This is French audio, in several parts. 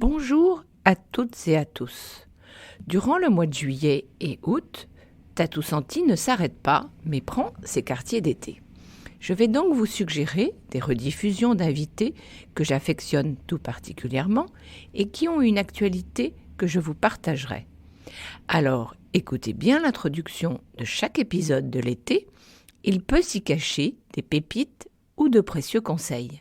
Bonjour à toutes et à tous. Durant le mois de juillet et août, Tatou Senti ne s'arrête pas, mais prend ses quartiers d'été. Je vais donc vous suggérer des rediffusions d'invités que j'affectionne tout particulièrement et qui ont une actualité que je vous partagerai. Alors, écoutez bien l'introduction de chaque épisode de l'été, il peut s'y cacher des pépites ou de précieux conseils.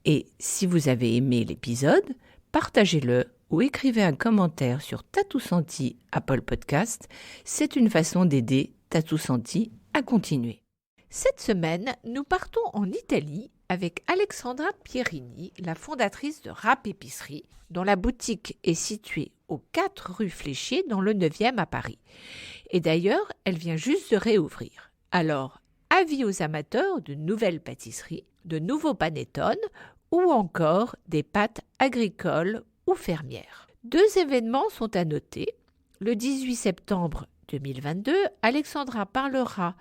Et si vous avez aimé l'épisode, partagez-le ou écrivez un commentaire sur Tatou Senti Apple Podcast. C'est une façon d'aider Tatou Senti à continuer. Cette semaine, nous partons en Italie avec Alexandra Pierini, la fondatrice de Rap Épicerie, dont la boutique est située aux 4 rue Fléchier dans le 9e à Paris. Et d'ailleurs, elle vient juste de réouvrir. Alors, avis aux amateurs de nouvelles pâtisseries, de nouveaux panettones ou encore des pâtes agricoles ou fermières. 2 événements sont à noter. Le 18 septembre 2022, Alexandra parlera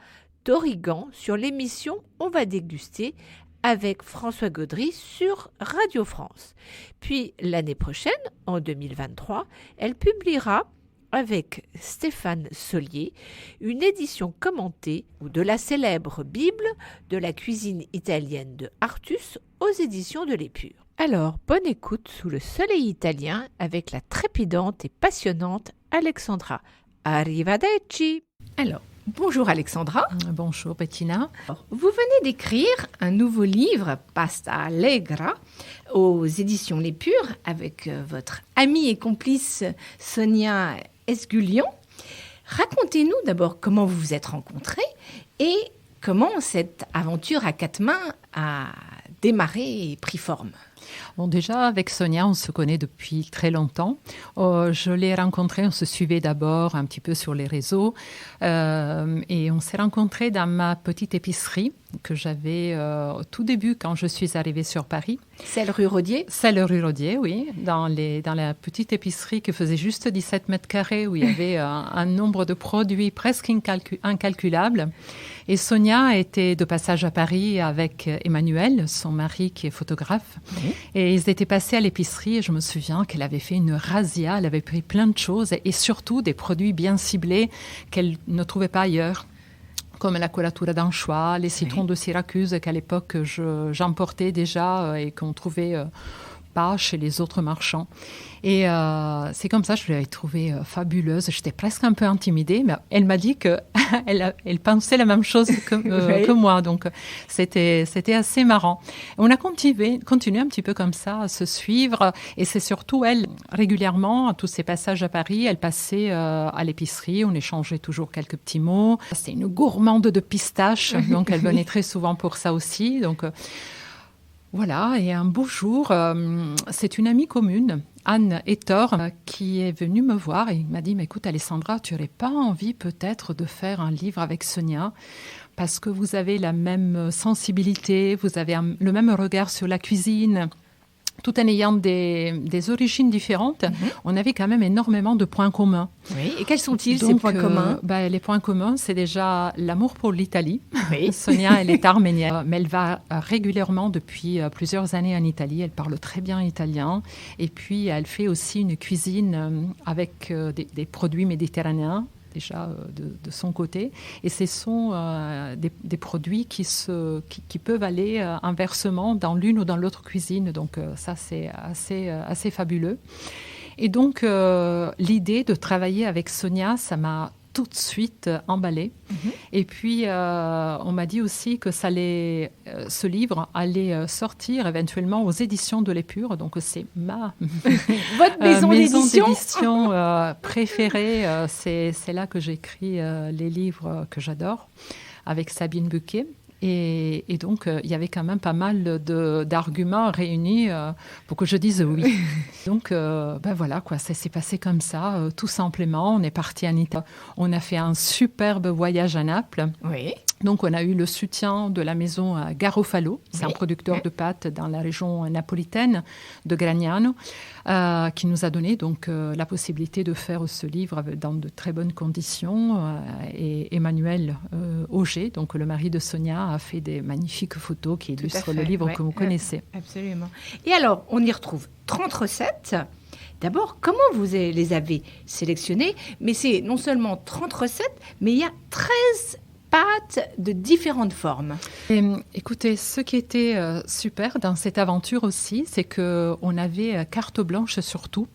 d'origan sur l'émission On va déguster avec François Gaudry sur Radio France. Puis l'année prochaine, en 2023, elle publiera avec Stéphane Solier une édition commentée de la célèbre Bible de la cuisine italienne de Artus aux éditions de l'Épure. Alors, bonne écoute sous le soleil italien avec la trépidante et passionnante Alexandra. Arrivederci. Alors, bonjour Alexandra. Bonjour Bettina. Vous venez d'écrire un nouveau livre, Pasta Allegra, aux éditions L'Épure avec votre amie et complice Sonia Esgulian. Racontez-nous d'abord comment vous vous êtes rencontrés et comment cette aventure à 4 mains a démarré et pris forme. Bon, déjà, avec Sonia, on se connaît depuis très longtemps. Je l'ai rencontrée, on se suivait d'abord un petit peu sur les réseaux. Et on s'est rencontrés dans ma petite épicerie que j'avais au tout début quand je suis arrivée sur Paris. Celle rue Rodier ? Celle rue Rodier, oui. Dans la petite épicerie qui faisait juste 17 mètres carrés, où il y avait un nombre de produits presque incalculable. Et Sonia était de passage à Paris avec Emmanuel, son mari qui est photographe. Oui. Et ils étaient passés à l'épicerie et je me souviens qu'elle avait fait une razzia, elle avait pris plein de choses et surtout des produits bien ciblés qu'elle ne trouvait pas ailleurs, comme la colatura d'anchois, les citrons de Syracuse qu'à l'époque j'emportais déjà et qu'on trouvait pas chez les autres marchands. Et c'est comme ça, je l'avais trouvée fabuleuse. J'étais presque un peu intimidée, mais elle m'a dit qu'elle pensait la même chose que moi. Donc, c'était assez marrant. On a continué un petit peu comme ça à se suivre. Et c'est surtout elle, régulièrement, à tous ces passages à Paris, elle passait à l'épicerie. On échangeait toujours quelques petits mots. C'est une gourmande de pistaches, donc elle venait très souvent pour ça aussi. Donc, voilà, et un beau jour, c'est une amie commune, Anne Etor, qui est venue me voir et m'a dit « Mais écoute Alessandra, tu n'aurais pas envie peut-être de faire un livre avec Sonia parce que vous avez la même sensibilité, vous avez le même regard sur la cuisine ». Tout en ayant des origines différentes, on avait quand même énormément de points communs. Oui. Et quels sont-ils, ces points communs ? Les points communs, c'est déjà l'amour pour l'Italie. Oui. Sonia, elle est arménienne, mais elle va régulièrement depuis plusieurs années en Italie. Elle parle très bien italien. Et puis, elle fait aussi une cuisine avec des produits méditerranéens, déjà de son côté. Et ce sont des produits qui peuvent aller inversement dans l'une ou dans l'autre cuisine. Donc ça, c'est assez fabuleux. Et donc, l'idée de travailler avec Sonia, ça m'a tout de suite emballée. Et puis, on m'a dit aussi que ce livre allait sortir éventuellement aux éditions de l'Épure. Donc, c'est votre maison d'édition préférée. C'est là que j'écris les livres que j'adore, avec Sabine Buquet. Et donc, il y avait quand même pas mal d'arguments réunis pour que je dise oui. Donc, voilà, quoi, ça s'est passé comme ça, tout simplement. On est parti en Italie. On a fait un superbe voyage à Naples. Oui. Donc, on a eu le soutien de la maison Garofalo, c'est un producteur de pâtes dans la région napolitaine de Gragnano, qui nous a donné donc la possibilité de faire ce livre dans de très bonnes conditions. Et Emmanuel Auger, donc le mari de Sonia, a fait des magnifiques photos qui illustrent le livre que vous connaissez. Absolument. Et alors, on y retrouve 30 recettes. D'abord, comment vous les avez sélectionnées? Mais c'est non seulement 30 recettes, mais il y a 13 pâtes de différentes formes. Et, écoutez, ce qui était super dans cette aventure aussi, c'est qu'on avait carte blanche sur tout.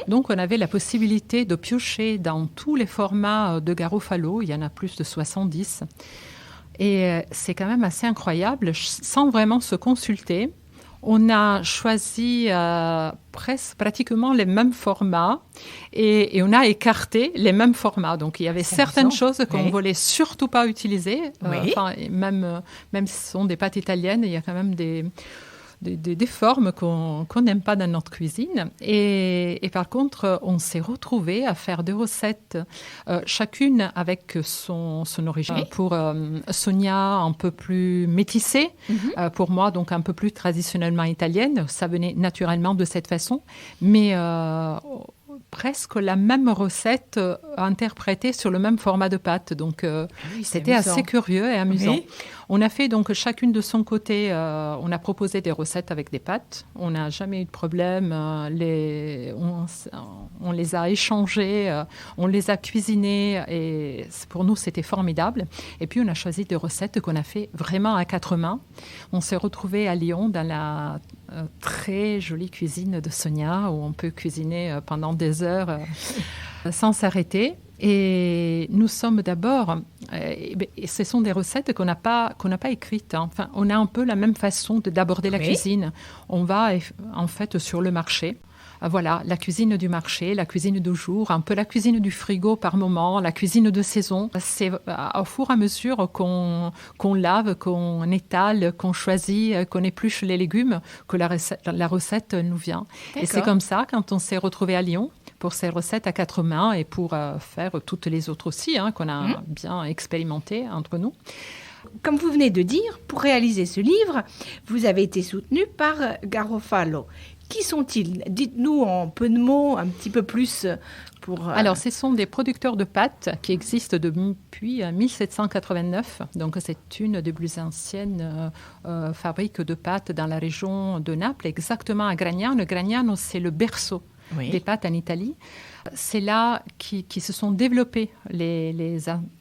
Donc, on avait la possibilité de piocher dans tous les formats de Garofalo. Il y en a plus de 70. Et c'est quand même assez incroyable, sans vraiment se consulter. On a choisi pratiquement les mêmes formats et on a écarté les mêmes formats. Donc, il y avait certaines choses qu'on ne voulait surtout pas utiliser. Même si ce sont des pâtes italiennes, il y a quand même des formes qu'on n'aime pas dans notre cuisine. Et par contre, on s'est retrouvés à faire 2 recettes, chacune avec son origine. Pour Sonia, un peu plus métissée. Pour moi, donc un peu plus traditionnellement italienne. Ça venait naturellement de cette façon. Mais presque la même recette interprétée sur le même format de pâte. Donc, c'était assez curieux et amusant. Oui. On a fait donc chacune de son côté, on a proposé des recettes avec des pâtes. On n'a jamais eu de problème. On les a échangées, on les a cuisinées et pour nous, c'était formidable. Et puis, on a choisi des recettes qu'on a fait vraiment à 4 mains. On s'est retrouvés à Lyon dans la très jolie cuisine de Sonia où on peut cuisiner pendant des heures sans s'arrêter. Et nous sommes d'abord, ce sont des recettes qu'on n'a pas écrites. Enfin, on a un peu la même façon d'aborder la cuisine. On va en fait sur le marché. Voilà, la cuisine du marché, la cuisine du jour, un peu la cuisine du frigo par moment, la cuisine de saison. C'est au fur et à mesure qu'on lave, qu'on étale, qu'on choisit, qu'on épluche les légumes, que la recette nous vient. D'accord. Et c'est comme ça, quand on s'est retrouvés à Lyon, pour ces recettes à 4 mains et pour faire toutes les autres aussi, qu'on a bien expérimentées entre nous. Comme vous venez de dire, pour réaliser ce livre, vous avez été soutenu par Garofalo. Qui sont-ils? Dites-nous en peu de mots, un petit peu plus pour... Alors, ce sont des producteurs de pâtes qui existent depuis 1789. Donc, c'est une des plus anciennes fabriques de pâtes dans la région de Naples, exactement à Gragnano. Gragnano, c'est le berceau des pâtes en Italie. C'est là qui se sont développés les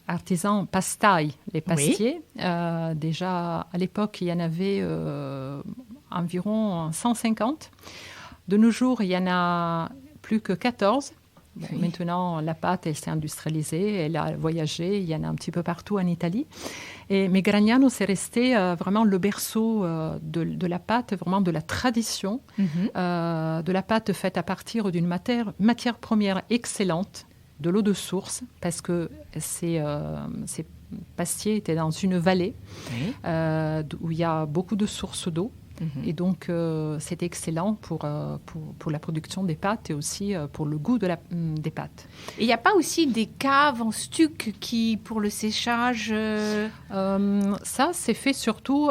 artisans pastai, les pastiers. Déjà, à l'époque, il y en avait environ 150. De nos jours, il y en a plus que 14. Bon, maintenant, la pâte, elle s'est industrialisée, elle a voyagé, il y en a un petit peu partout en Italie. Mais Gragnano, c'est resté vraiment le berceau de la pâte, vraiment de la tradition, de la pâte faite à partir d'une matière première excellente, de l'eau de source, parce que ces pastiers étaient dans une vallée où il y a beaucoup de sources d'eau. Et donc, c'est excellent pour la production des pâtes et aussi pour le goût des pâtes. Et il n'y a pas aussi des caves en stuc pour le séchage Ça, c'est fait surtout...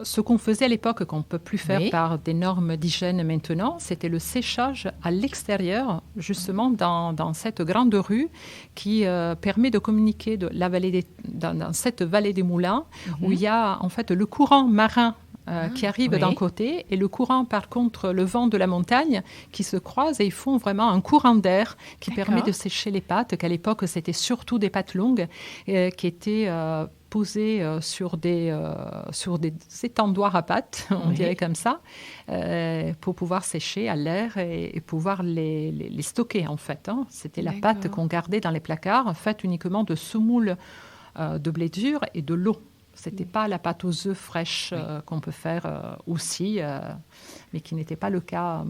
ce qu'on faisait à l'époque, qu'on ne peut plus faire par des normes d'hygiène maintenant, c'était le séchage à l'extérieur, justement dans cette grande rue qui permet de communiquer dans cette vallée des Moulins, où il y a en fait le courant marin qui arrive d'un côté, et le courant, par contre, le vent de la montagne, qui se croisent et ils font vraiment un courant d'air qui permet de sécher les pâtes, qu'à l'époque, c'était surtout des pâtes longues qui étaient posées sur des étendoirs à pâtes, on dirait comme ça, pour pouvoir sécher à l'air et pouvoir les stocker, en fait. C'était la pâte qu'on gardait dans les placards, faite uniquement de semoule de blé dur et de l'eau. Ce n'était pas la pâte aux œufs fraîche qu'on peut faire aussi, mais qui n'était pas le cas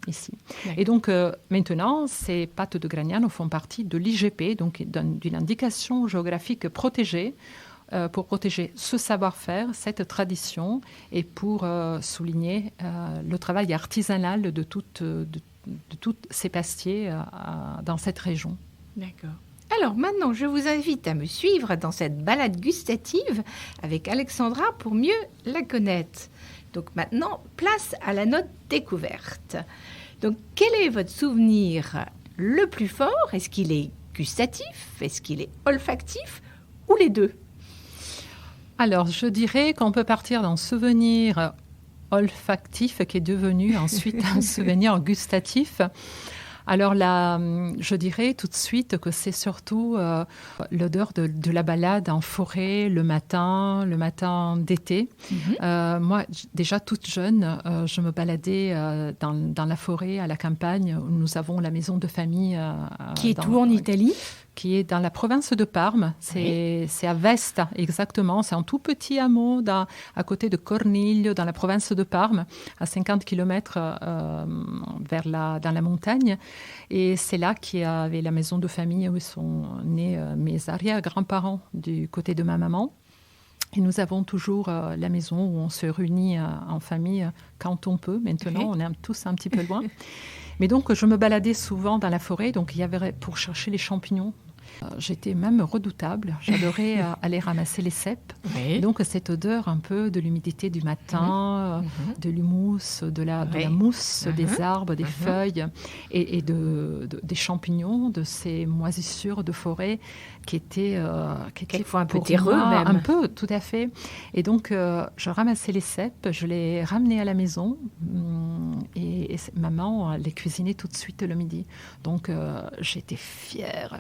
ici. Et donc, maintenant, ces pâtes de Gragnano font partie de l'IGP, donc d'une indication géographique protégée, pour protéger ce savoir-faire, cette tradition, et pour souligner le travail artisanal de toutes ces pastiers dans cette région. D'accord. Alors maintenant, je vous invite à me suivre dans cette balade gustative avec Alexandra pour mieux la connaître. Donc maintenant, place à la note découverte. Donc quel est votre souvenir le plus fort? Est-ce qu'il est gustatif? Est-ce qu'il est olfactif? Ou les deux? Alors, je dirais qu'on peut partir d'un souvenir olfactif qui est devenu ensuite un souvenir gustatif. Alors là, je dirais tout de suite que c'est surtout l'odeur de la balade en forêt le matin d'été. Moi, déjà toute jeune, je me baladais dans la forêt, à la campagne, où nous avons la maison de famille. Qui est où en Italie? Qui est dans la province de Parme. C'est à Vesta, exactement. C'est un tout petit hameau à côté de Corniglio, dans la province de Parme, à 50 km dans la montagne. Et c'est là qu'il y avait la maison de famille où sont nés mes arrière-grands-parents du côté de ma maman. Et nous avons toujours la maison où on se réunit en famille quand on peut. Maintenant, on est tous un petit peu loin. Mais donc, je me baladais souvent dans la forêt. Donc, il y avait pour chercher les champignons. J'étais même redoutable. J'adorais aller ramasser les cèpes. Donc, cette odeur un peu de l'humidité du matin, de l'humus, de la mousse des arbres, des feuilles et des champignons, de ces moisissures de forêt qui étaient quelquefois un peu terreux même. Un peu, tout à fait. Et donc, je ramassais les cèpes, je les ramenais à la maison et maman les cuisinait tout de suite le midi. Donc, j'étais fière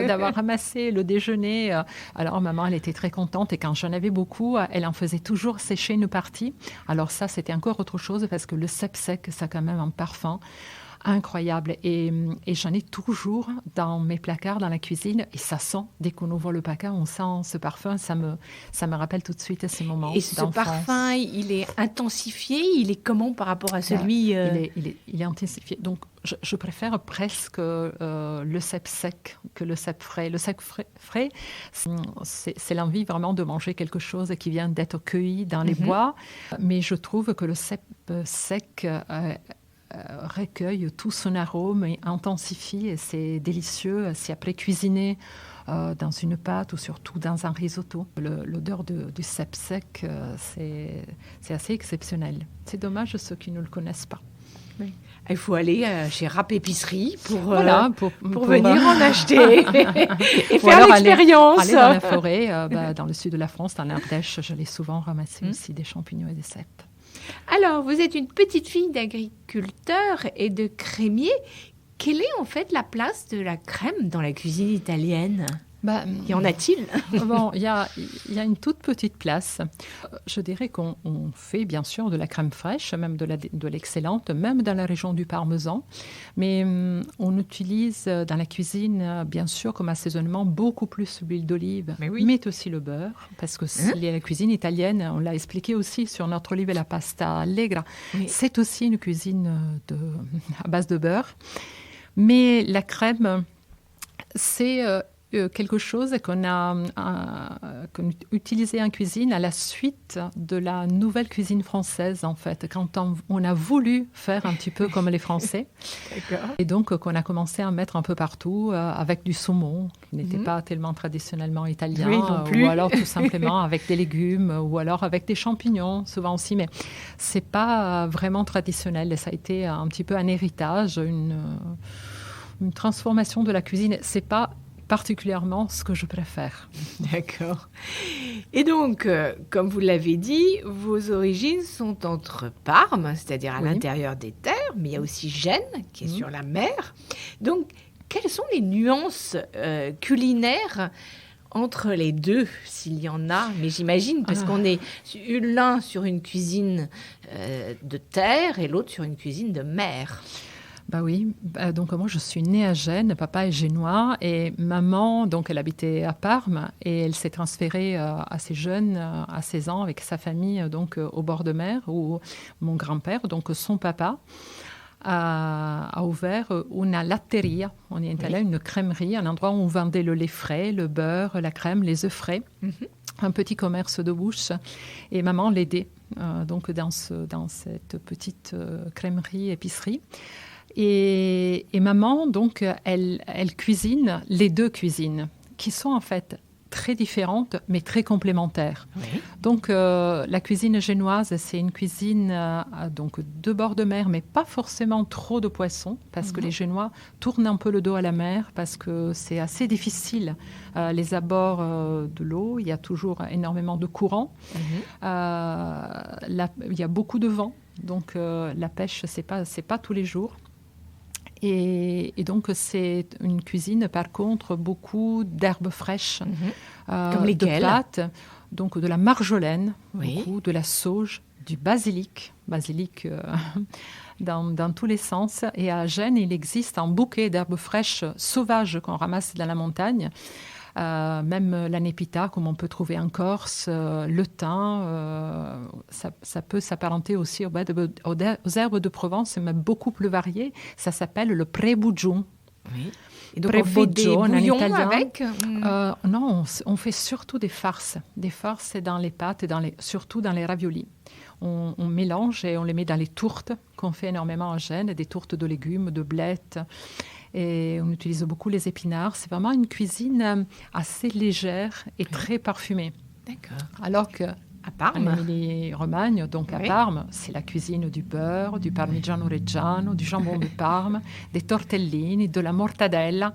d'avoir ramassé le déjeuner. Alors, maman, elle était très contente et quand j'en avais beaucoup, elle en faisait toujours sécher une partie. Alors ça, c'était encore autre chose parce que le cèpe sec, ça a quand même un parfum incroyable. Et j'en ai toujours dans mes placards, dans la cuisine. Et ça sent, dès qu'on ouvre le placard, on sent ce parfum. Ça me rappelle tout de suite ces moments d'enfance. Et ce parfum, il est intensifié? Il est comment par rapport à celui... Il est intensifié. Donc, je préfère presque le cèpe sec que le cèpe frais. Le cèpe frais, c'est l'envie vraiment de manger quelque chose qui vient d'être cueilli dans les bois. Mais je trouve que le cèpe sec... recueille tout son arôme et intensifie, et c'est délicieux. C'est après cuisiné dans une pâte ou surtout dans un risotto. L'odeur du cèpe sec, c'est assez exceptionnel. C'est dommage ceux qui ne le connaissent pas. Oui. Il faut aller chez Rap Épicerie pour venir en acheter et faire l'expérience. Aller dans la forêt, dans le sud de la France, dans l'Ardèche, je l'ai souvent ramassé aussi des champignons et des cèpes. Alors, vous êtes une petite fille d'agriculteur et de crémier. Quelle est en fait la place de la crème dans la cuisine italienne? Y en a-t-il? Bon, il y a une toute petite place. Je dirais qu'on fait bien sûr de la crème fraîche, même de l'excellente, même dans la région du Parmesan. Mais on utilise dans la cuisine, bien sûr, comme assaisonnement, beaucoup plus l'huile d'olive, mais aussi le beurre. Parce que la cuisine italienne, on l'a expliqué aussi sur notre livre La pasta allegra, c'est aussi une cuisine à base de beurre. Mais la crème, c'est... quelque chose qu'on utilisait en cuisine à la suite de la nouvelle cuisine française, en fait, quand on a voulu faire un petit peu comme les Français. Et donc, qu'on a commencé à mettre un peu partout avec du saumon, qui n'était pas tellement traditionnellement italien, ou alors tout simplement avec des légumes, ou alors avec des champignons, souvent aussi. Mais c'est pas vraiment traditionnel. Ça a été un petit peu un héritage, une transformation de la cuisine. C'est pas particulièrement ce que je préfère. D'accord. Et donc, comme vous l'avez dit, vos origines sont entre Parme, c'est-à-dire à l'intérieur des terres, mais il y a aussi Gênes, qui est sur la mer. Donc, quelles sont les nuances culinaires entre les deux, s'il y en a? Mais j'imagine, parce qu'on est l'un sur une cuisine de terre et l'autre sur une cuisine de mer. Oui, donc moi je suis née à Gênes, papa est génois et maman, donc elle habitait à Parme et elle s'est transférée assez jeune, à 16 ans, avec sa famille donc au bord de mer, où mon grand-père, donc son papa, a ouvert une latteria, on est allé à une crèmerie, un endroit où on vendait le lait frais, le beurre, la crème, les œufs frais, un petit commerce de bouche, et maman l'aidait donc dans cette petite crèmerie, épicerie. Et maman, donc, elle cuisine les deux cuisines, qui sont en fait très différentes, mais très complémentaires. Oui. Donc, la cuisine génoise, c'est une cuisine donc de bord de mer, mais pas forcément trop de poissons, parce que les Génois tournent un peu le dos à la mer, parce que c'est assez difficile. Les abords de l'eau, il y a toujours énormément de courant. Il y a beaucoup de vent, donc la pêche, c'est pas tous les jours. Et donc, c'est une cuisine, par contre, beaucoup d'herbes fraîches, Comme lesquelles? de pâtes, donc de la marjolaine, Oui. beaucoup, de la sauge, du basilic dans tous les sens. Et à Gênes, il existe un bouquet d'herbes fraîches sauvages qu'on ramasse dans la montagne. Même la népita, comme on peut trouver en Corse, le thym, ça peut s'apparenter aussi aux herbes de Provence, mais beaucoup plus variées. Ça s'appelle le prébougion. Oui. Et donc, on fait des bouillons avec Non, on fait surtout des farces. Des farces dans les pâtes, surtout dans les raviolis. On mélange et on les met dans les tourtes qu'on fait énormément à Gênes, des tourtes de légumes, de blettes. Et on utilise beaucoup les épinards. C'est vraiment une cuisine assez légère et très parfumée. D'accord. Alors que À Parme. en Émilie-Romagne, donc à Parme, c'est la cuisine du beurre, du parmigiano reggiano, du jambon de Parme, des tortellini, de la mortadella.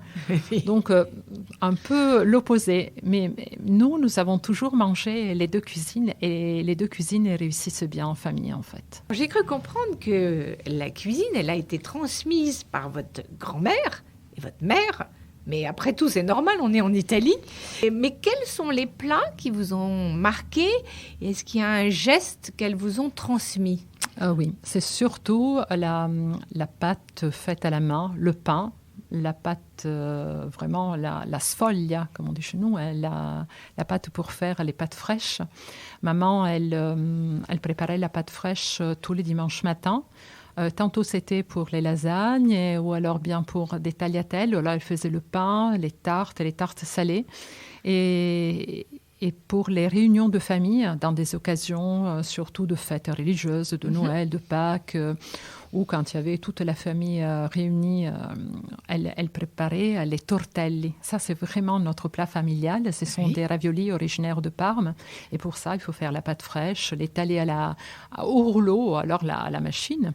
Donc un peu l'opposé. Mais nous avons toujours mangé les deux cuisines et les deux cuisines réussissent bien en famille en fait. J'ai cru comprendre que la cuisine, elle a été transmise par votre grand-mère et votre mère. Mais après tout, c'est normal, on est en Italie. Mais quels sont les plats qui vous ont marqué? Est-ce qu'il y a un geste qu'elles vous ont transmis? Oui, c'est surtout la pâte faite à la main, le pain, la pâte, vraiment la sfoglia, comme on dit chez nous, hein, la pâte pour faire les pâtes fraîches. Maman, elle préparait la pâte fraîche tous les dimanches matins. Tantôt c'était pour les lasagnes ou alors bien pour des tagliatelles. Là, elle faisait le pain, les tartes salées. Et pour les réunions de famille, dans des occasions surtout de fêtes religieuses, de Noël, de Pâques, ou quand il y avait toute la famille réunie, elle préparait les tortelli. Ça, c'est vraiment notre plat familial. Ce sont des raviolis originaires de Parme. Et pour ça, il faut faire la pâte fraîche, l'étaler au rouleau, ou alors à la machine,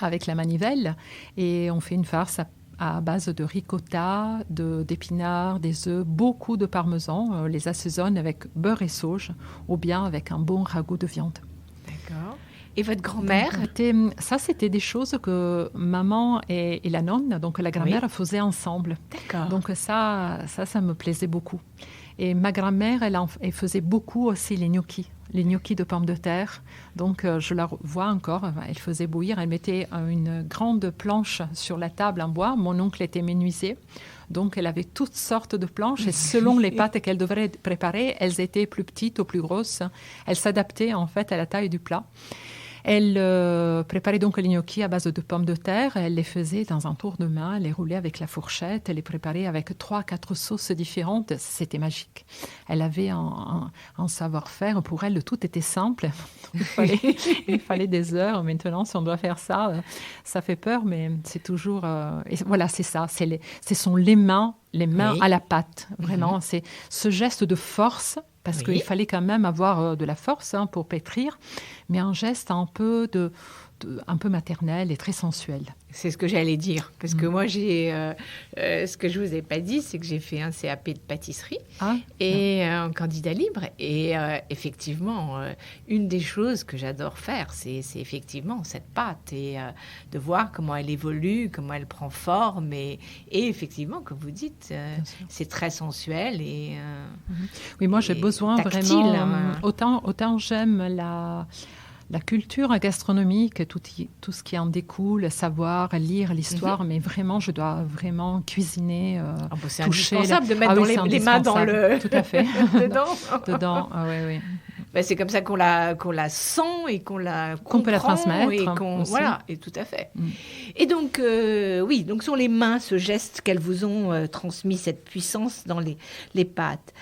avec la manivelle. Et on fait une farce à base de ricotta, d'épinards, des œufs, beaucoup de parmesan. On les assaisonne avec beurre et sauge, ou bien avec un bon ragoût de viande. D'accord. Et votre grand-mère? Ça, c'était des choses que maman et la nonne, donc la grand-mère, faisaient ensemble. D'accord. Donc ça me plaisait beaucoup. Et ma grand-mère, elle faisait beaucoup aussi les gnocchis de pommes de terre. Donc je la vois encore, elle faisait bouillir, elle mettait une grande planche sur la table en bois. Mon oncle était menuisier. Donc, elle avait toutes sortes de planches et selon les pâtes qu'elle devrait préparer, elles étaient plus petites ou plus grosses. Elles s'adaptaient en fait à la taille du plat. Elle préparait donc les gnocchis à base de pommes de terre. Elle les faisait dans un tour de main, elle les roulait avec la fourchette, elle les préparait avec 3-4 sauces différentes. C'était magique. Elle avait un savoir-faire. Pour elle, tout était simple. Il fallait des heures. Maintenant, si on doit faire ça, ça fait peur, mais c'est toujours... et voilà, c'est ça. Ce sont les mains à la pâte. Vraiment, c'est ce geste de force. Parce qu'il fallait quand même avoir de la force pour pétrir, mais un geste un peu maternel et très sensuel. C'est ce que j'allais dire, parce que moi, ce que je vous ai pas dit, c'est que j'ai fait un CAP de pâtisserie et un candidat libre. Et effectivement, une des choses que j'adore faire, c'est effectivement cette pâte et de voir comment elle évolue, comment elle prend forme. Et effectivement, comme vous dites, c'est très sensuel. Oui, moi, j'ai besoin tactile, vraiment... Autant j'aime la culture gastronomique, tout ce qui en découle, savoir, lire l'histoire, mais vraiment, je dois vraiment cuisiner, c'est toucher. Indispensable de mettre les mains dans le... Tout à fait. Dedans. Oui. Ben, c'est comme ça qu'on la sent et qu'on la comprend. Qu'on peut la transmettre. Et voilà, et tout à fait. Et donc, donc sont les mains, ce geste qu'elles vous ont transmis, cette puissance dans les pâtes.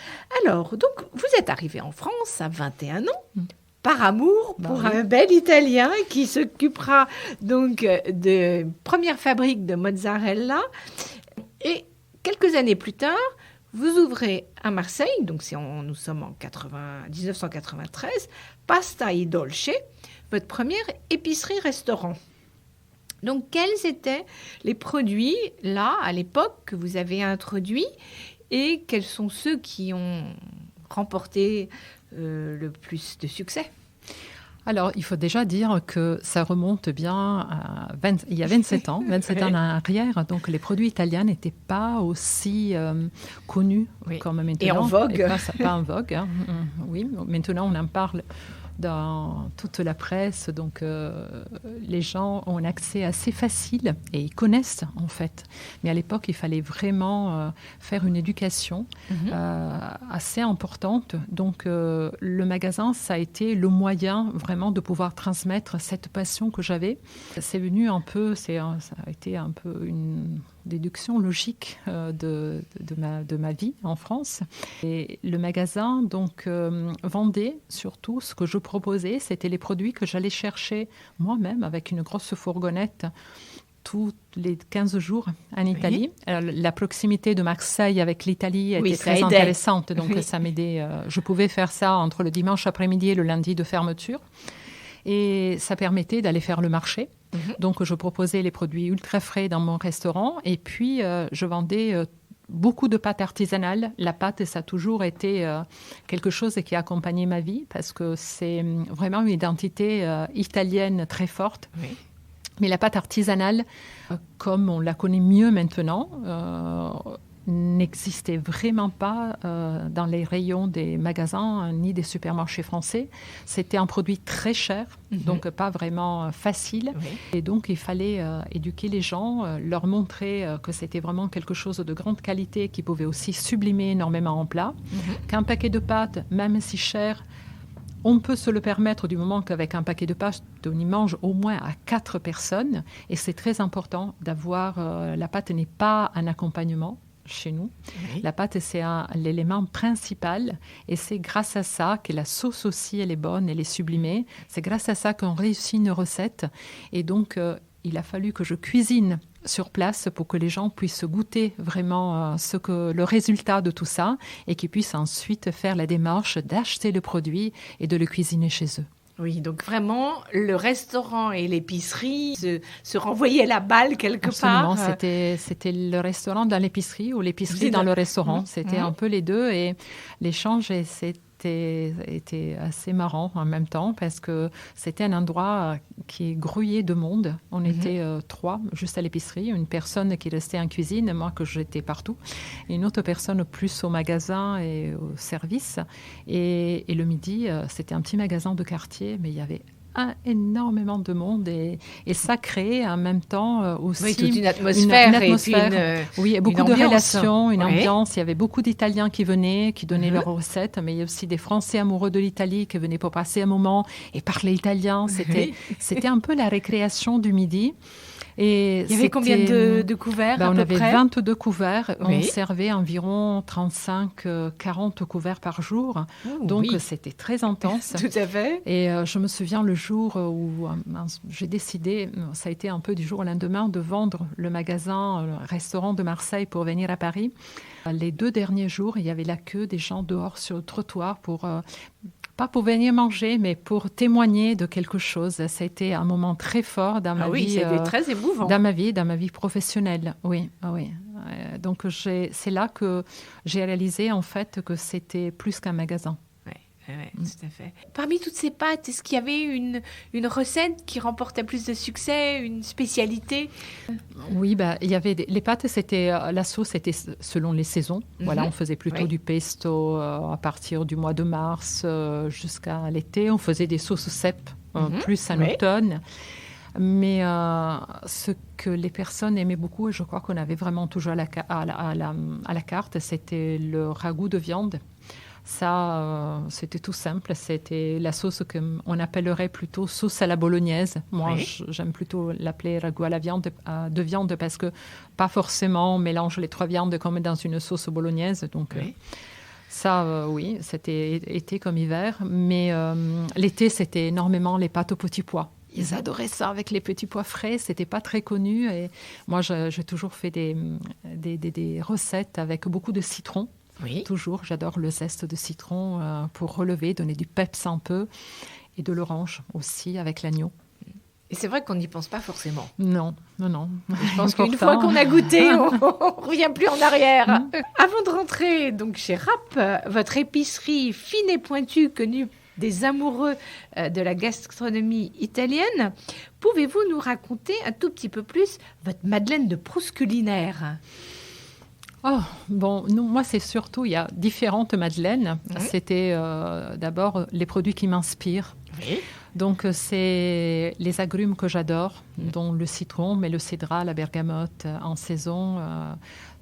Alors, donc, vous êtes arrivée en France à 21 ans. par amour pour un bel Italien qui s'occupera donc de première fabrique de mozzarella. Et quelques années plus tard, vous ouvrez à Marseille, donc nous sommes en 1993, Pasta e Dolce, votre première épicerie-restaurant. Donc, quels étaient les produits, là, à l'époque, que vous avez introduits et quels sont ceux qui ont remporté le plus de succès ? Alors, il faut déjà dire que ça remonte bien il y a 27 ans, 27 ans en arrière. Donc, les produits italiens n'étaient pas aussi connus comme maintenant. Et en vogue. Pas en vogue, hein. Oui, maintenant, on en parle dans toute la presse. Donc, les gens ont un accès assez facile et ils connaissent, en fait. Mais à l'époque, il fallait vraiment faire une éducation assez importante. Donc, le magasin, ça a été le moyen vraiment de pouvoir transmettre cette passion que j'avais. C'est venu un peu, ça a été un peu une déduction logique de ma vie en France. Et le magasin donc vendait surtout ce que je proposais, c'était les produits que j'allais chercher moi-même avec une grosse fourgonnette tous les 15 jours en Italie. Alors, la proximité de Marseille avec l'Italie était très intéressante, donc ça m'aidait. Je pouvais faire ça entre le dimanche après-midi et le lundi de fermeture. Et ça permettait d'aller faire le marché. Donc, je proposais les produits ultra frais dans mon restaurant. Et puis, je vendais beaucoup de pâtes artisanales. La pâte, ça a toujours été quelque chose qui a accompagné ma vie parce que c'est vraiment une identité italienne très forte. Mais la pâte artisanale, comme on la connaît mieux maintenant, n'existait vraiment pas dans les rayons des magasins ni des supermarchés français. C'était un produit très cher, donc pas vraiment facile. Et donc, il fallait éduquer les gens, leur montrer que c'était vraiment quelque chose de grande qualité qui pouvait aussi sublimer énormément en plat. Qu'un paquet de pâtes, même si cher, on peut se le permettre du moment qu'avec un paquet de pâtes, on y mange au moins à 4 personnes. Et c'est très important d'avoir... la pâte n'est pas un accompagnement chez nous. La pâte, c'est l'élément principal. Et c'est grâce à ça que la sauce aussi, elle est bonne, elle est sublimée. C'est grâce à ça qu'on réussit une recette. Et donc, il a fallu que je cuisine sur place pour que les gens puissent goûter vraiment le résultat de tout ça et qu'ils puissent ensuite faire la démarche d'acheter le produit et de le cuisiner chez eux. Oui, donc vraiment, le restaurant et l'épicerie se renvoyaient la balle quelque Absolument, part. C'était le restaurant dans l'épicerie ou l'épicerie dans le restaurant. C'était un peu les deux et l'échange, était assez marrant en même temps parce que c'était un endroit qui grouillait de monde. On était 3 juste à l'épicerie, une personne qui restait en cuisine, moi que j'étais partout, et une autre personne plus au magasin et au service. Et le midi, c'était un petit magasin de quartier, mais il y avait énormément de monde et ça créait en même temps aussi toute une atmosphère, et beaucoup une de ambiance. relations, une ambiance. Il y avait beaucoup d'Italiens qui venaient, qui donnaient leurs recettes, mais il y a aussi des Français amoureux de l'Italie qui venaient pour passer un moment et parler italien. C'était un peu la récréation du midi. Et il y avait combien de couverts à on peu avait près 22 couverts. On servait environ 35-40 couverts par jour. Donc, c'était très intense. Tout à fait. Et je me souviens le jour où j'ai décidé, ça a été un peu du jour au lendemain, de vendre le magasin, le restaurant de Marseille pour venir à Paris. Les 2 derniers jours, il y avait la queue des gens dehors sur le trottoir pas pour venir manger, mais pour témoigner de quelque chose. Ça a été un moment très fort dans ma vie. C'était très émouvant. Dans ma vie professionnelle. Oui. Donc, c'est là que j'ai réalisé, en fait, que c'était plus qu'un magasin. Tout à fait. Parmi toutes ces pâtes, est-ce qu'il y avait une recette qui remportait plus de succès, une spécialité ? Oui, il y avait les pâtes, la sauce c'était selon les saisons. Voilà, on faisait plutôt du pesto à partir du mois de mars jusqu'à l'été. On faisait des sauces cèpes plus en automne. Mais ce que les personnes aimaient beaucoup, et je crois qu'on avait vraiment toujours à la carte, c'était le ragoût de viande. Ça, c'était tout simple. C'était la sauce qu'on appellerait plutôt sauce à la bolognaise. Moi, j'aime plutôt l'appeler ragoût à la viande, de viande parce que pas forcément on mélange les 3 viandes comme dans une sauce bolognaise. Donc, Ça, oui, c'était été comme hiver. Mais l'été, c'était énormément les pâtes aux petits pois. Ils adoraient ça avec les petits pois frais. C'était pas très connu. Et moi, j'ai toujours fait des recettes avec beaucoup de citron. Oui. Toujours, j'adore le zeste de citron pour relever, donner du peps un peu. Et de l'orange aussi avec l'agneau. Et c'est vrai qu'on n'y pense pas forcément. Non. Je pense qu'une fois qu'on a goûté, on ne revient plus en arrière. Avant de rentrer donc chez Rapp, votre épicerie fine et pointue, connue des amoureux de la gastronomie italienne, pouvez-vous nous raconter un tout petit peu plus votre Madeleine de Proust culinaire ? Oh, bon, non, moi, c'est surtout, il y a différentes madeleines. C'était d'abord les produits qui m'inspirent. Oui. Donc, c'est les agrumes que j'adore, dont le citron, mais le cédrat, la bergamote en saison.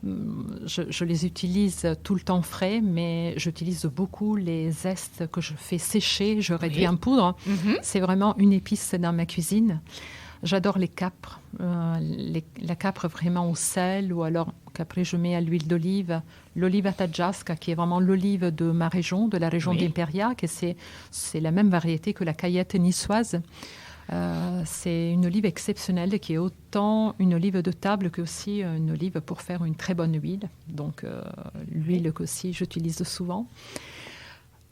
Je les utilise tout le temps frais, mais j'utilise beaucoup les zestes que je fais sécher, je réduis en poudre. C'est vraiment une épice dans ma cuisine. J'adore les capres, la capre vraiment au sel, ou alors qu'après je mets à l'huile d'olive, l'olive taggiasca, qui est vraiment l'olive de ma région, de la région d'Imperia, que c'est la même variété que la caillette niçoise. C'est une olive exceptionnelle qui est autant une olive de table que aussi une olive pour faire une très bonne huile. Donc l'huile qu'aussi j'utilise souvent.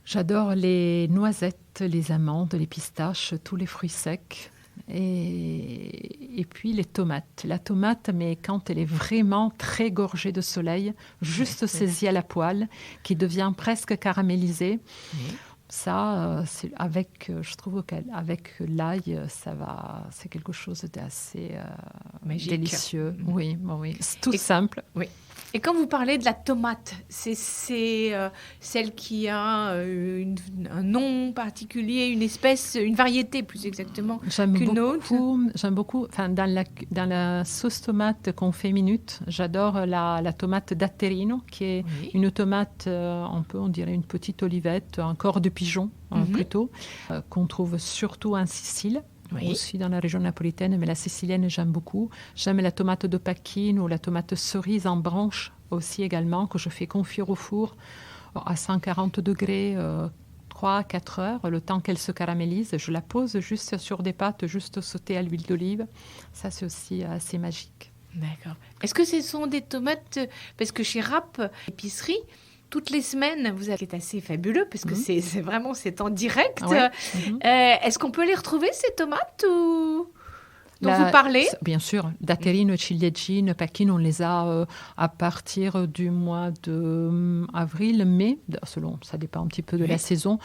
J'adore les noisettes, les amandes, les pistaches, tous les fruits secs. Et puis les tomates. La tomate, mais quand elle est vraiment très gorgée de soleil, juste saisie à la poêle, qui devient presque caramélisée. Ça, je trouve qu'avec l'ail, ça va. C'est quelque chose d'assez délicieux. Oui. C'est tout simple. Oui. Et quand vous parlez de la tomate, c'est celle qui a un nom particulier, une espèce, une variété plus exactement qu'une autre. J'aime beaucoup. Enfin, dans la sauce tomate qu'on fait minute, j'adore la tomate datterino, qui est une tomate, on dirait une petite olivette, un corps de pigeon plutôt, qu'on trouve surtout en Sicile. Aussi dans la région napolitaine, mais la sicilienne, j'aime beaucoup. J'aime la tomate de Pachine ou la tomate cerise en branche aussi également, que je fais confire au four à 140 degrés 3-4 heures, le temps qu'elle se caramélise. Je la pose juste sur des pâtes, juste sautées à l'huile d'olive. Ça, c'est aussi assez magique. D'accord. Est-ce que ce sont des tomates, parce que chez Rapp Épicerie, toutes les semaines, vous êtes assez fabuleux, parce que c'est vraiment, c'est en direct. Est-ce qu'on peut les retrouver, ces tomates dont vous parlez ? Bien sûr. Datterino, ciliegine, Pachine, on les a à partir du mois d'avril, mai, selon, ça dépend un petit peu de la saison,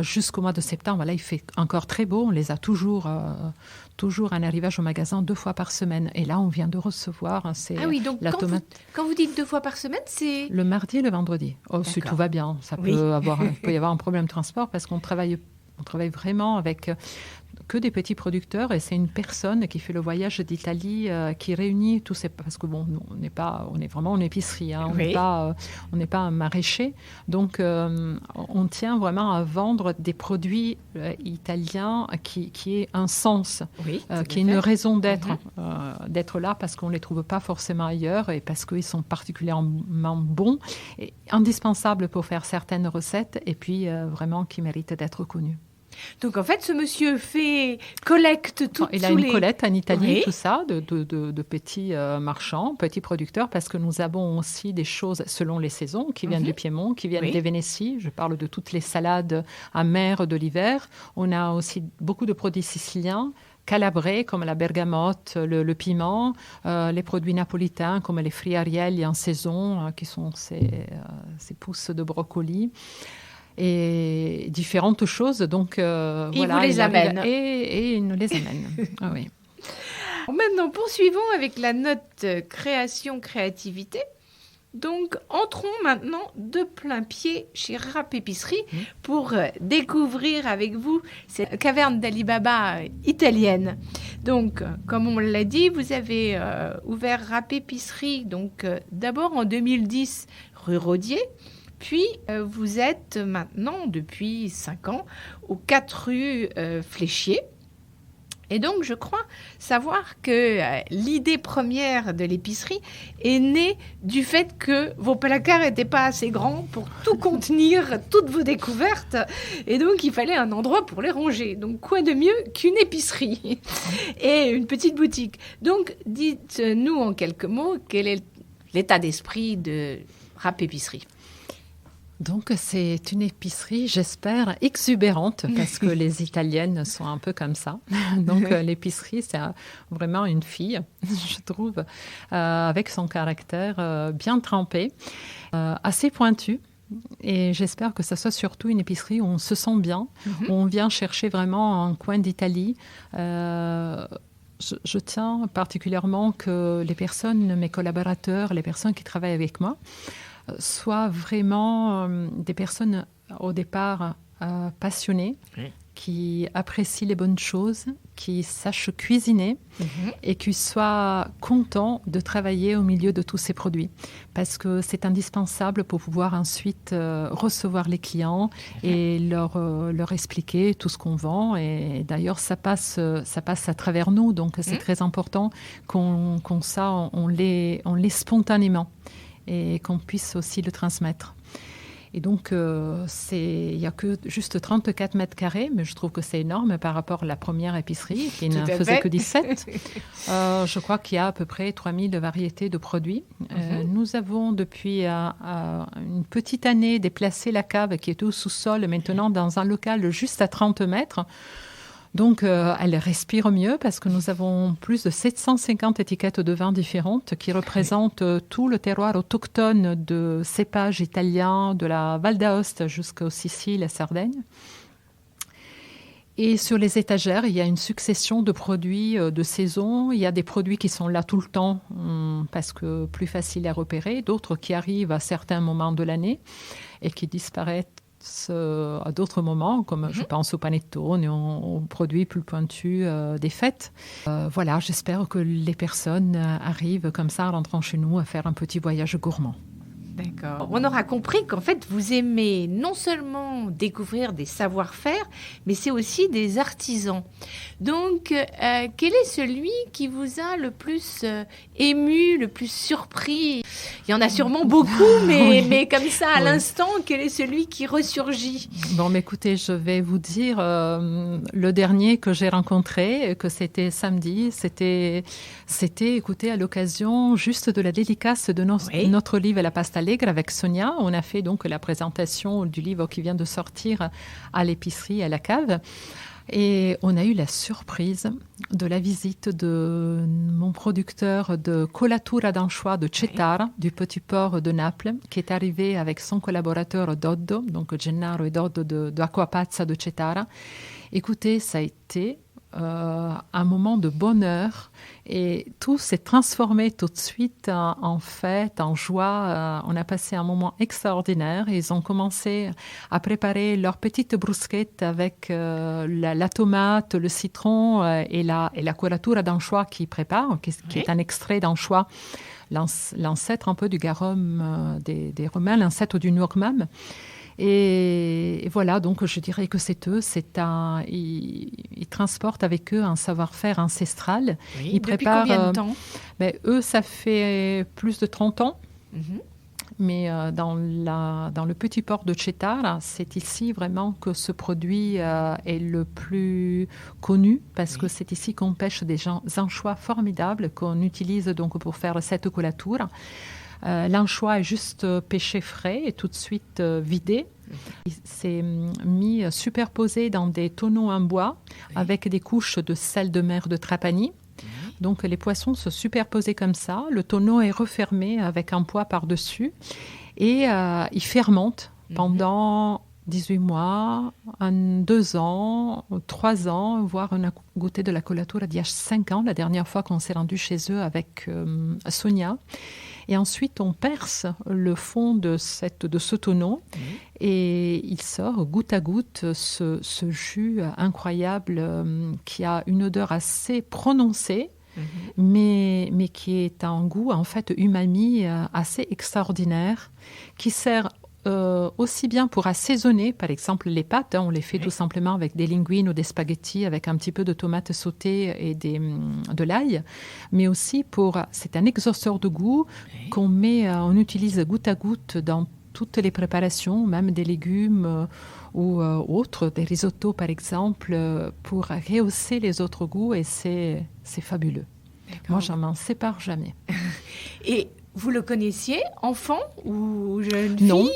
jusqu'au mois de septembre. Là, il fait encore très beau. On les a toujours un arrivage au magasin 2 fois par semaine. Et là, on vient de recevoir donc la tomate. Quand vous dites 2 fois par semaine, c'est... Le mardi et le vendredi. Si tout va bien. Il peut y avoir un problème de transport parce qu'on travaille vraiment avec que des petits producteurs, et c'est une personne qui fait le voyage d'Italie qui réunit tous ces... Parce que bon, on est vraiment en épicerie, on n'est pas un maraîcher. Donc, on tient vraiment à vendre des produits italiens qui aient un sens, qui aient une raison d'être là, parce qu'on ne les trouve pas forcément ailleurs et parce qu'ils sont particulièrement bons et indispensables pour faire certaines recettes, et puis vraiment qui méritent d'être connus. Donc, en fait, ce monsieur collecte tout. Il a une collecte en Italie, tout ça, de petits marchands, petits producteurs, parce que nous avons aussi des choses selon les saisons, qui viennent du Piémont, qui viennent des Vénéties. Je parle de toutes les salades amères de l'hiver. On a aussi beaucoup de produits siciliens, calabrais, comme la bergamote, le piment, les produits napolitains, comme les friarielli en saison, qui sont ces pousses de brocoli. Et différentes choses, donc voilà. Il vous les amène. Et il nous les amène. Oui. Maintenant, poursuivons avec la note création-créativité. Donc, entrons maintenant de plein pied chez Rapp Épicerie pour découvrir avec vous cette caverne d'Ali Baba italienne. Donc, comme on l'a dit, vous avez ouvert Rapp Épicerie, donc d'abord en 2010, rue Rodier. Puis, vous êtes maintenant, depuis 5 ans, aux 4 rues Fléchier. Et donc, je crois savoir que l'idée première de l'épicerie est née du fait que vos placards n'étaient pas assez grands pour tout contenir, toutes vos découvertes. Et donc, il fallait un endroit pour les ranger. Donc, quoi de mieux qu'une épicerie et une petite boutique. Donc, dites-nous en quelques mots, quel est l'état d'esprit de Rap Épicerie? Donc, c'est une épicerie, j'espère, exubérante, parce que les Italiennes sont un peu comme ça. Donc, l'épicerie, c'est vraiment une fille, je trouve, avec son caractère bien trempé, assez pointu. Et j'espère que ça soit surtout une épicerie où on se sent bien, où on vient chercher vraiment un coin d'Italie. Je tiens particulièrement que les personnes, mes collaborateurs, les personnes qui travaillent avec moi, soient vraiment des personnes au départ passionnées, qui apprécient les bonnes choses, qui sachent cuisiner et qui soient contents de travailler au milieu de tous ces produits. Parce que c'est indispensable pour pouvoir ensuite recevoir les clients et leur expliquer tout ce qu'on vend. Et d'ailleurs, ça passe à travers nous. Donc, c'est très important qu'on l'ait spontanément et qu'on puisse aussi le transmettre. Et donc, il n'y a que juste 34 mètres carrés, mais je trouve que c'est énorme par rapport à la première épicerie qui ne faisait que 17. Je crois qu'il y a à peu près 3000 variétés de produits. Nous avons depuis une petite année déplacé la cave qui est au sous-sol, maintenant dans un local juste à 30 mètres. Donc, elle respire mieux parce que nous avons plus de 750 étiquettes de vins différentes qui représentent tout le terroir autochtone de cépages italiens, de la Val d'Aoste jusqu'aux Siciles et Sardaigne. Et sur les étagères, il y a une succession de produits de saison. Il y a des produits qui sont là tout le temps parce que plus faciles à repérer, d'autres qui arrivent à certains moments de l'année et qui disparaissent à d'autres moments, comme je pense au panettone et aux produits plus pointus des fêtes. Voilà, j'espère que les personnes arrivent comme ça, en rentrant chez nous, à faire un petit voyage gourmand. D'accord. On aura compris qu'en fait, vous aimez non seulement découvrir des savoir-faire, mais c'est aussi des artisans. Donc, quel est celui qui vous a le plus ému, le plus surpris? Il y en a sûrement beaucoup, mais comme ça, à l'instant, quel est celui qui ressurgit? Bon, mais écoutez, je vais vous dire le dernier que j'ai rencontré, que c'était samedi. C'était, écoutez, à l'occasion juste de la dédicace de notre livre La Pasta Allegre avec Sonia. On a fait donc la présentation du livre qui vient de sortir à l'épicerie, à la cave. Et on a eu la surprise de la visite de mon producteur de colatura d'anchois de Cettara, du petit port de Naples, qui est arrivé avec son collaborateur Doddo, donc Gennaro et Doddo de Acquapazza de Cettara. Écoutez, ça a été un moment de bonheur et tout s'est transformé tout de suite en fête, en joie. On a passé un moment extraordinaire. Ils ont commencé à préparer leur petite bruschetta avec la tomate, le citron et la colatura d'anchois qu'ils préparent, qui est un extrait d'anchois, l'ancêtre un peu du garum des Romains, l'ancêtre du Nourmam. Et voilà, donc je dirais que c'est eux, ils transportent avec eux un savoir-faire ancestral. Oui, ils depuis combien de temps? Eux, ça fait plus de 30 ans. Mais dans le petit port de Cettara, c'est ici vraiment que ce produit est le plus connu parce que c'est ici qu'on pêche des anchois formidables qu'on utilise donc pour faire cette colatura. L'anchois est juste pêché frais et tout de suite vidé. C'est mis superposé dans des tonneaux en bois avec des couches de sel de mer de Trapani. Donc les poissons se superposaient comme ça. Le tonneau est refermé avec un poids par-dessus et il fermente pendant 18 mois, 2 ans, 3 ans, voire on a goûté de la colatura d'il y a 5 ans, la dernière fois qu'on s'est rendu chez eux avec Sonia. Et ensuite, on perce le fond de ce tonneau et il sort goutte à goutte ce jus incroyable qui a une odeur assez prononcée, mais qui est un goût, en fait, umami assez extraordinaire, qui sert aussi bien pour assaisonner, par exemple les pâtes, on les fait tout simplement avec des linguines ou des spaghettis avec un petit peu de tomates sautées et de l'ail, mais aussi c'est un exhausteur de goût on utilise goutte à goutte dans toutes les préparations, même des légumes ou autres, des risottos par exemple, pour rehausser les autres goûts et c'est fabuleux. D'accord. Moi, je m'en sépare jamais. Et vous le connaissiez, enfant ou jeune fille? Non.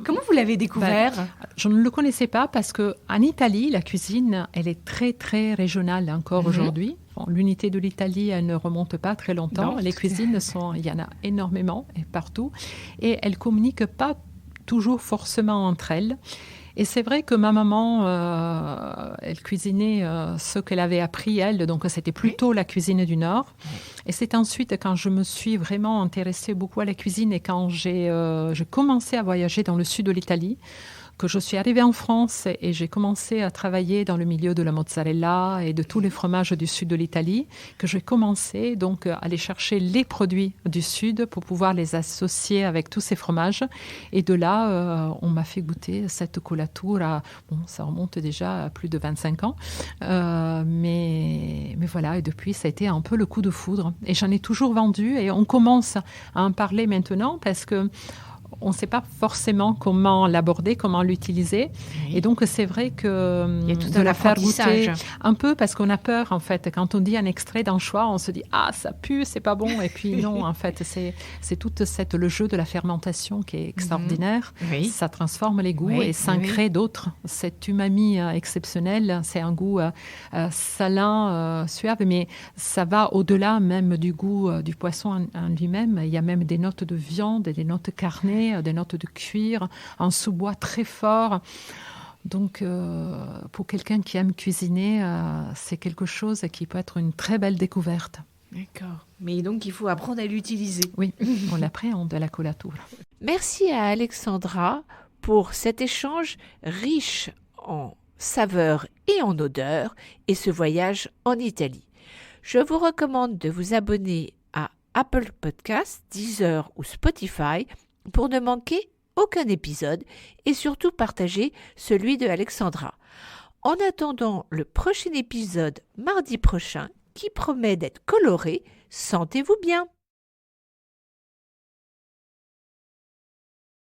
Comment vous l'avez découvert? Je ne le connaissais pas parce qu'en Italie, la cuisine, elle est très, très régionale encore aujourd'hui. Bon, l'unité de l'Italie, elle ne remonte pas très longtemps. Non. Les cuisines, il y en a énormément et partout. Et elles ne communiquent pas toujours forcément entre elles. Et c'est vrai que ma maman, elle cuisinait ce qu'elle avait appris, elle, donc c'était plutôt la cuisine du Nord. Et c'est ensuite, quand je me suis vraiment intéressée beaucoup à la cuisine et quand j'ai commencé à voyager dans le sud de l'Italie, que je suis arrivée en France et j'ai commencé à travailler dans le milieu de la mozzarella et de tous les fromages du sud de l'Italie, que j'ai commencé donc à aller chercher les produits du sud pour pouvoir les associer avec tous ces fromages. Et de là, on m'a fait goûter cette colatura. Bon, ça remonte déjà à plus de 25 ans. Mais voilà, et depuis, ça a été un peu le coup de foudre. Et j'en ai toujours vendu et on commence à en parler maintenant parce que on ne sait pas forcément comment l'aborder, comment l'utiliser. Oui. Et donc, c'est vrai que de la faire goûter un peu parce qu'on a peur, en fait. Quand on dit un extrait d'anchois, on se dit « Ah, ça pue, c'est pas bon ». Et puis non, en fait, c'est tout le jeu de la fermentation qui est extraordinaire. Oui. Ça transforme les goûts et ça en crée d'autres. Cet umami exceptionnel, c'est un goût salin, suave, mais ça va au-delà même du goût du poisson en lui-même. Il y a même des notes de viande, des notes carnées, des notes de cuir, un sous-bois très fort. Donc, pour quelqu'un qui aime cuisiner, c'est quelque chose qui peut être une très belle découverte. D'accord. Mais donc, il faut apprendre à l'utiliser. Oui, on l'appréhende à la colatura. Merci à Alexandra pour cet échange riche en saveurs et en odeurs et ce voyage en Italie. Je vous recommande de vous abonner à Apple Podcasts, Deezer ou Spotify pour ne manquer aucun épisode et surtout partager celui de Alexandra. En attendant le prochain épisode mardi prochain qui promet d'être coloré, sentez-vous bien.